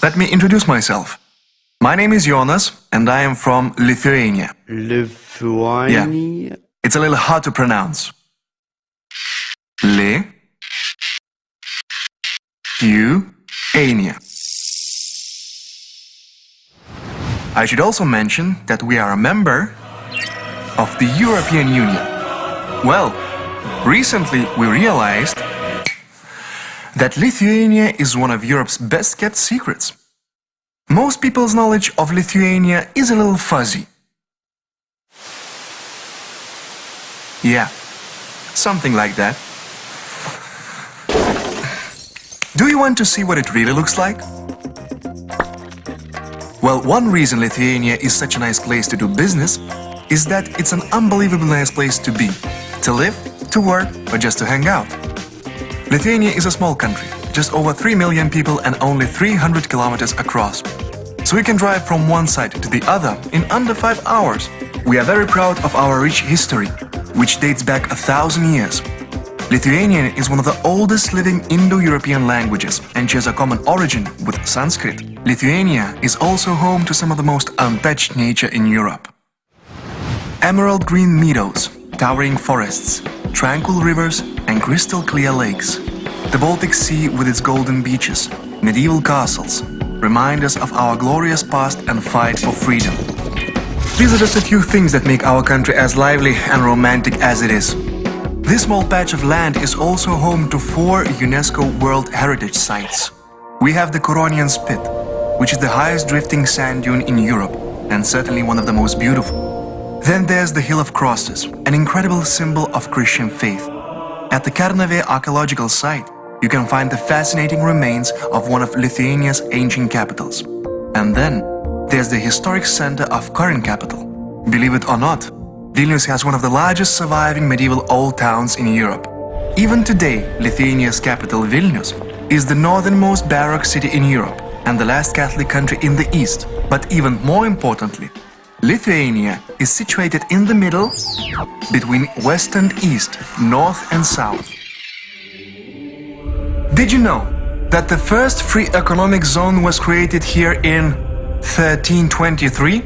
Let me introduce myself. My name is Jonas, and I am from Lithuania. Lithuania? Yeah, it's a little hard to pronounce. Lithuania. I should also mention that we are a member of the European Union. Well, recently we realized that Lithuania is one of Europe's best-kept secrets. Most people's knowledge of Lithuania is a little fuzzy. Yeah, something like that. Do you want to see what it really looks like? Well, one reason Lithuania is such a nice place to do business is that it's an unbelievably nice place to be, to live, to work, or just to hang out. Lithuania is a small country, just over 3 million people and only 300 kilometers across. So we can drive from one side to the other in under 5 hours. We are very proud of our rich history, which dates back 1,000 years. Lithuanian is one of the oldest living Indo-European languages and shares a common origin with Sanskrit. Lithuania is also home to some of the most untouched nature in Europe. Emerald green meadows, towering forests, tranquil rivers and crystal clear lakes. The Baltic Sea with its golden beaches, medieval castles, remind us of our glorious past and fight for freedom. These are just a few things that make our country as lively and romantic as it is. This small patch of land is also home to 4 UNESCO World Heritage Sites. We have the Curonian Spit, which is the highest drifting sand dune in Europe and certainly one of the most beautiful. Then there's the Hill of Crosses, an incredible symbol of Christian faith. At the Kernavė archaeological site, you can find the fascinating remains of one of Lithuania's ancient capitals. And then there's the historic center of current capital. Believe it or not, Vilnius has one of the largest surviving medieval old towns in Europe. Even today, Lithuania's capital Vilnius is the northernmost Baroque city in Europe and the last Catholic country in the East. But even more importantly, Lithuania is situated in the middle between West and East, North and South. Did you know that the first free economic zone was created here in 1323?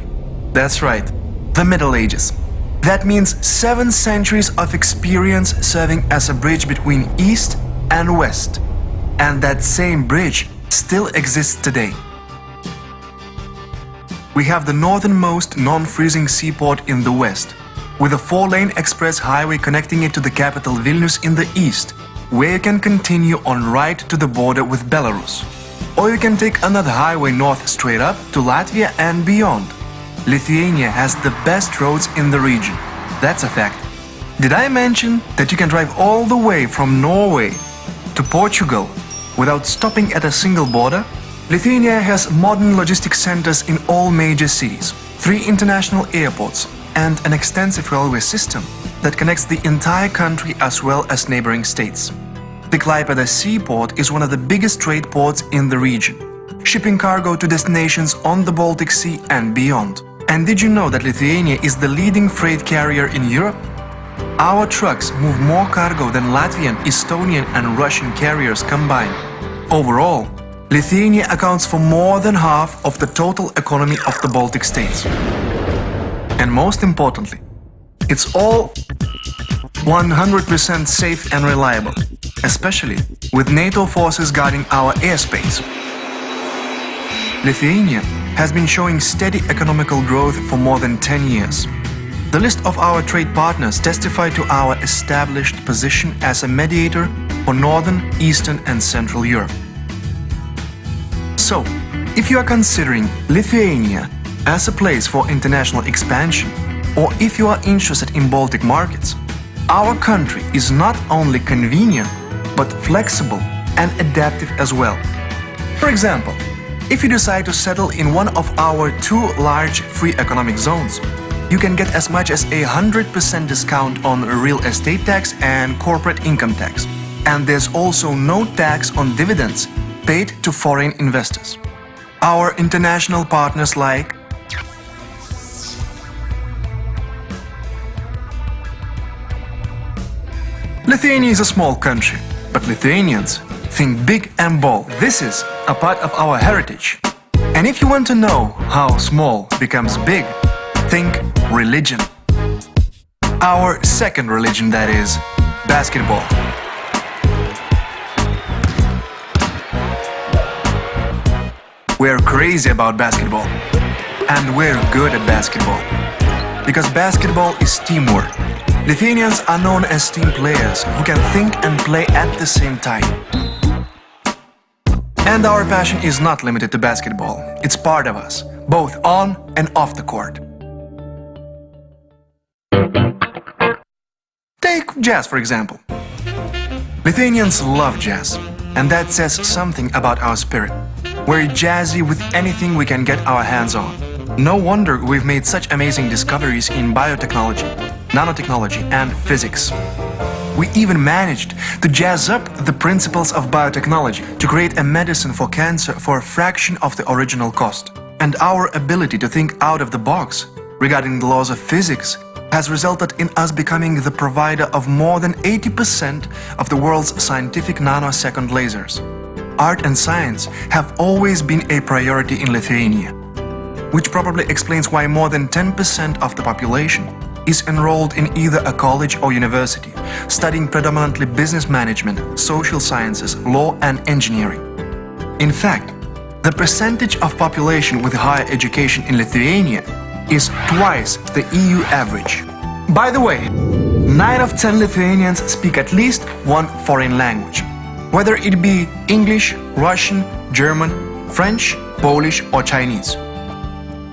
That's right, the Middle Ages. That means 7 centuries of experience serving as a bridge between East and West. And that same bridge still exists today. We have the northernmost non-freezing seaport in the west, with a 4-lane express highway connecting it to the capital Vilnius in the east, where you can continue on right to the border with Belarus. Or you can take another highway north straight up to Latvia and beyond. Lithuania has the best roads in the region. That's a fact. Did I mention that you can drive all the way from Norway to Portugal without stopping at a single border? Lithuania has modern logistics centers in all major cities, 3 international airports, and an extensive railway system that connects the entire country as well as neighboring states. The Klaipėda seaport is one of the biggest trade ports in the region, shipping cargo to destinations on the Baltic Sea and beyond. And did you know that Lithuania is the leading freight carrier in Europe? Our trucks move more cargo than Latvian, Estonian and Russian carriers combined. Overall, Lithuania accounts for more than half of the total economy of the Baltic states. And most importantly, it's all 100% safe and reliable, especially with NATO forces guarding our airspace. Lithuania has been showing steady economical growth for more than 10 years. The list of our trade partners testify to our established position as a mediator for Northern, Eastern and Central Europe. So, if you are considering Lithuania as a place for international expansion, or if you are interested in Baltic markets, our country is not only convenient, but flexible and adaptive as well. For example, if you decide to settle in one of our 2 large free economic zones, you can get as much as 100% discount on real estate tax and corporate income tax. And there's also no tax on dividends paid to foreign investors. Our international partners like Lithuania is a small country, but Lithuanians think big and bold. This is a part of our heritage. And if you want to know how small becomes big, think religion. Our second religion, that is, basketball. We're crazy about basketball. And we're good at basketball. Because basketball is teamwork. Lithuanians are known as team players who can think and play at the same time. And our passion is not limited to basketball. It's part of us, both on and off the court. Take jazz, for example. Lithuanians love jazz, and that says something about our spirit. We're jazzy with anything we can get our hands on. No wonder we've made such amazing discoveries in biotechnology, nanotechnology, and physics. We even managed to jazz up the principles of biotechnology to create a medicine for cancer for a fraction of the original cost. And our ability to think out of the box regarding the laws of physics has resulted in us becoming the provider of more than 80% of the world's scientific nanosecond lasers. Art and science have always been a priority in Lithuania, which probably explains why more than 10% of the population is enrolled in either a college or university, studying predominantly business management, social sciences, law and engineering. In fact, the percentage of population with higher education in Lithuania is twice the EU average. By the way, 9 of 10 Lithuanians speak at least one foreign language, whether it be English, Russian, German, French, Polish or Chinese.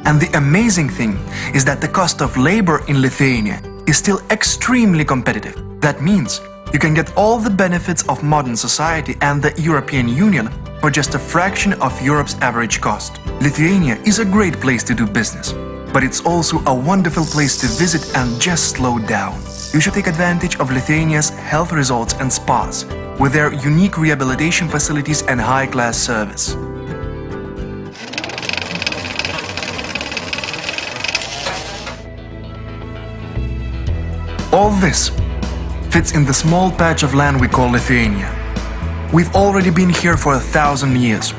And the amazing thing is that the cost of labor in Lithuania is still extremely competitive. That means you can get all the benefits of modern society and the European Union for just a fraction of Europe's average cost. Lithuania is a great place to do business, but it's also a wonderful place to visit and just slow down. You should take advantage of Lithuania's health resorts and spas, with their unique rehabilitation facilities and high-class service. All this fits in the small patch of land we call Lithuania. We've already been here for 1,000 years,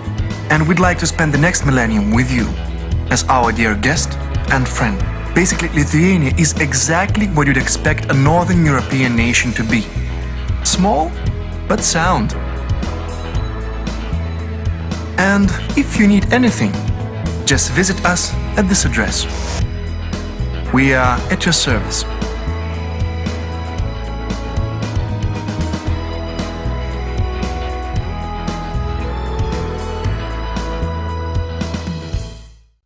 and we'd like to spend the next millennium with you as our dear guest and friend. Basically, Lithuania is exactly what you'd expect a Northern European nation to be. Small, but sound. And if you need anything, just visit us at this address. We are at your service.